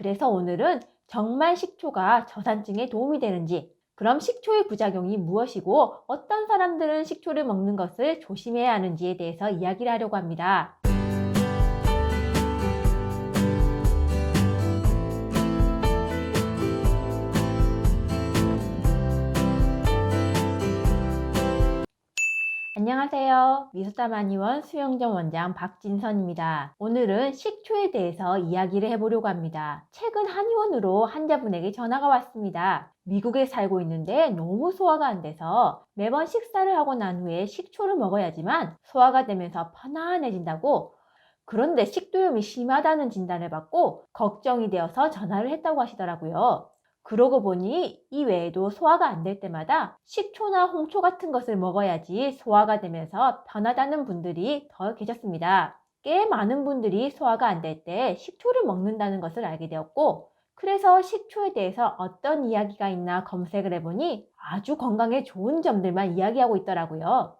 그래서 오늘은 정말 식초가 저산증에 도움이 되는지, 그럼 식초의 부작용이 무엇이고 어떤 사람들은 식초를 먹는 것을 조심해야 하는지에 대해서 이야기를 하려고 합니다. 안녕하세요. 미소땀한의원 수영정 원장 박진선입니다. 오늘은 식초에 대해서 이야기를 해보려고 합니다. 최근 한의원으로 환자분에게 전화가 왔습니다. 미국에 살고 있는데 너무 소화가 안 돼서 매번 식사를 하고 난 후에 식초를 먹어야지만 소화가 되면서 편안해진다고, 그런데 식도염이 심하다는 진단을 받고 걱정이 되어서 전화를 했다고 하시더라고요. 그러고 보니 이 외에도 소화가 안 될 때마다 식초나 홍초 같은 것을 먹어야지 소화가 되면서 편하다는 분들이 더 계셨습니다. 꽤 많은 분들이 소화가 안 될 때 식초를 먹는다는 것을 알게 되었고, 그래서 식초에 대해서 어떤 이야기가 있나 검색을 해보니 아주 건강에 좋은 점들만 이야기하고 있더라고요.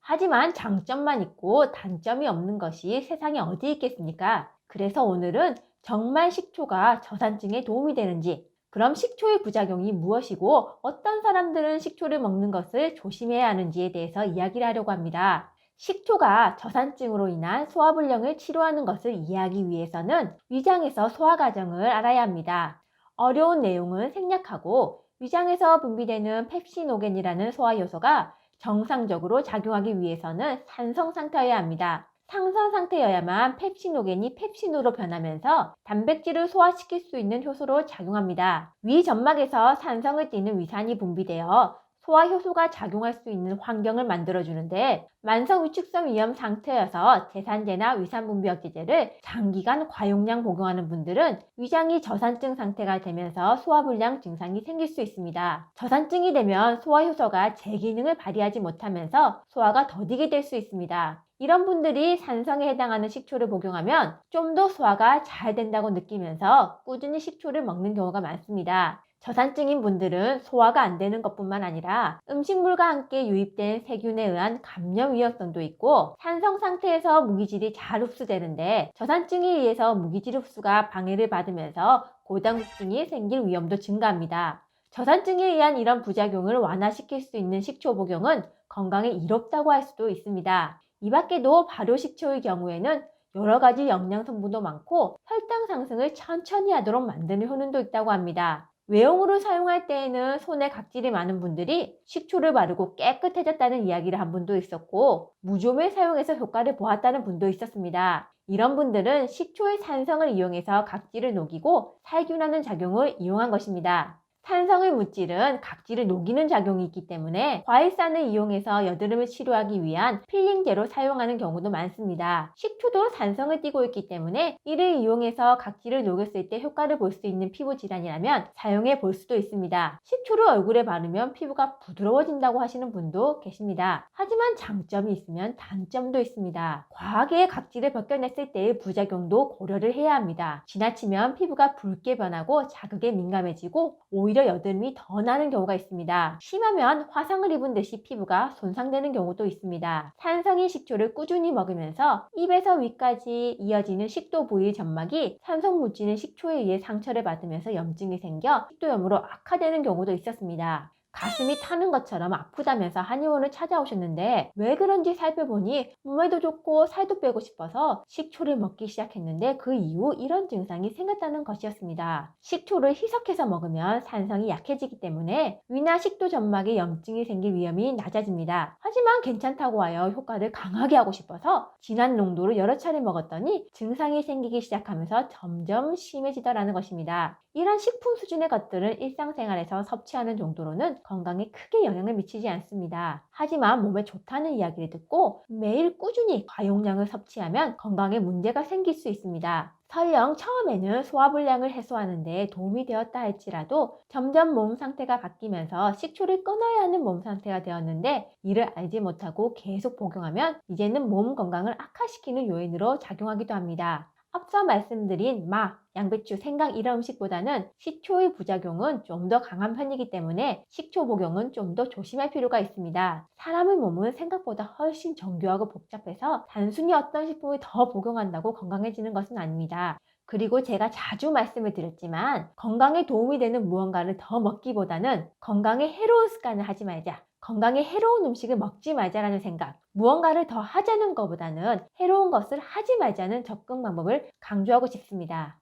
하지만 장점만 있고 단점이 없는 것이 세상에 어디 있겠습니까? 그래서 오늘은 정말 식초가 저산증에 도움이 되는지, 그럼 식초의 부작용이 무엇이고 어떤 사람들은 식초를 먹는 것을 조심해야 하는지에 대해서 이야기를 하려고 합니다. 식초가 저산증으로 인한 소화불량을 치료하는 것을 이해하기 위해서는 위장에서 소화 과정을 알아야 합니다. 어려운 내용은 생략하고 위장에서 분비되는 펩시노겐이라는 소화 요소가 정상적으로 작용하기 위해서는 산성 상태여야 합니다. 상선 상태여야만 펩시노겐이 펩신으로 변하면서 단백질을 소화시킬 수 있는 효소로 작용합니다. 위 점막에서 산성을 띠는 위산이 분비되어 소화 효소가 작용할 수 있는 환경을 만들어주는데, 만성 위축성 위염 상태여서 제산제나 위산 분비 억제제를 장기간 과용량 복용하는 분들은 위장이 저산증 상태가 되면서 소화불량 증상이 생길 수 있습니다. 저산증이 되면 소화 효소가 제 기능을 발휘하지 못하면서 소화가 더디게 될 수 있습니다. 이런 분들이 산성에 해당하는 식초를 복용하면 좀 더 소화가 잘 된다고 느끼면서 꾸준히 식초를 먹는 경우가 많습니다. 저산증인 분들은 소화가 안 되는 것뿐만 아니라 음식물과 함께 유입된 세균에 의한 감염 위험성도 있고, 산성 상태에서 무기질이 잘 흡수되는데 저산증에 의해서 무기질 흡수가 방해를 받으면서 고당뇨증이 생길 위험도 증가합니다. 저산증에 의한 이런 부작용을 완화시킬 수 있는 식초 복용은 건강에 이롭다고 할 수도 있습니다. 이 밖에도 발효식초의 경우에는 여러 가지 영양 성분도 많고 혈당 상승을 천천히 하도록 만드는 효능도 있다고 합니다. 외용으로 사용할 때에는 손에 각질이 많은 분들이 식초를 바르고 깨끗해졌다는 이야기를 한 분도 있었고, 무좀을 사용해서 효과를 보았다는 분도 있었습니다. 이런 분들은 식초의 산성을 이용해서 각질을 녹이고 살균하는 작용을 이용한 것입니다. 산성의 물질은 각질을 녹이는 작용이 있기 때문에 과일산을 이용해서 여드름을 치료하기 위한 필링제로 사용하는 경우도 많습니다. 식초도 산성을 띠고 있기 때문에 이를 이용해서 각질을 녹였을 때 효과를 볼 수 있는 피부 질환이라면 사용해 볼 수도 있습니다. 식초를 얼굴에 바르면 피부가 부드러워진다고 하시는 분도 계십니다. 하지만 장점이 있으면 단점도 있습니다. 과하게 각질을 벗겨냈을 때의 부작용도 고려를 해야 합니다. 지나치면 피부가 붉게 변하고 자극에 민감해지고 오히려 여드름이 더 나는 경우가 있습니다. 심하면 화상을 입은 듯이 피부가 손상되는 경우도 있습니다. 산성인 식초를 꾸준히 먹으면서 입에서 위까지 이어지는 식도 부위 점막이 산성 물질인 식초에 의해 상처를 받으면서 염증이 생겨 식도염으로 악화되는 경우도 있었습니다. 가슴이 타는 것처럼 아프다면서 한의원을 찾아오셨는데 왜 그런지 살펴보니 몸에도 좋고 살도 빼고 싶어서 식초를 먹기 시작했는데 그 이후 이런 증상이 생겼다는 것이었습니다. 식초를 희석해서 먹으면 산성이 약해지기 때문에 위나 식도 점막에 염증이 생길 위험이 낮아집니다. 하지만 괜찮다고 하여 효과를 강하게 하고 싶어서 진한 농도로 여러 차례 먹었더니 증상이 생기기 시작하면서 점점 심해지더라는 것입니다. 이런 식품 수준의 것들은 일상생활에서 섭취하는 정도로는 건강에 크게 영향을 미치지 않습니다. 하지만 몸에 좋다는 이야기를 듣고 매일 꾸준히 과용량을 섭취하면 건강에 문제가 생길 수 있습니다. 설령 처음에는 소화불량을 해소하는 데 도움이 되었다 할지라도 점점 몸 상태가 바뀌면서 식초를 끊어야 하는 몸 상태가 되었는데 이를 알지 못하고 계속 복용하면 이제는 몸 건강을 악화시키는 요인으로 작용하기도 합니다. 앞서 말씀드린 양배추, 생강 이런 음식보다는 식초의 부작용은 좀 더 강한 편이기 때문에 식초 복용은 좀 더 조심할 필요가 있습니다. 사람의 몸은 생각보다 훨씬 정교하고 복잡해서 단순히 어떤 식품을 더 복용한다고 건강해지는 것은 아닙니다. 그리고 제가 자주 말씀을 드렸지만 건강에 도움이 되는 무언가를 더 먹기보다는 건강에 해로운 습관을 하지 말자. 건강에 해로운 음식을 먹지 말자라는 생각. 무언가를 더 하자는 것보다는 해로운 것을 하지 말자는 접근 방법을 강조하고 싶습니다.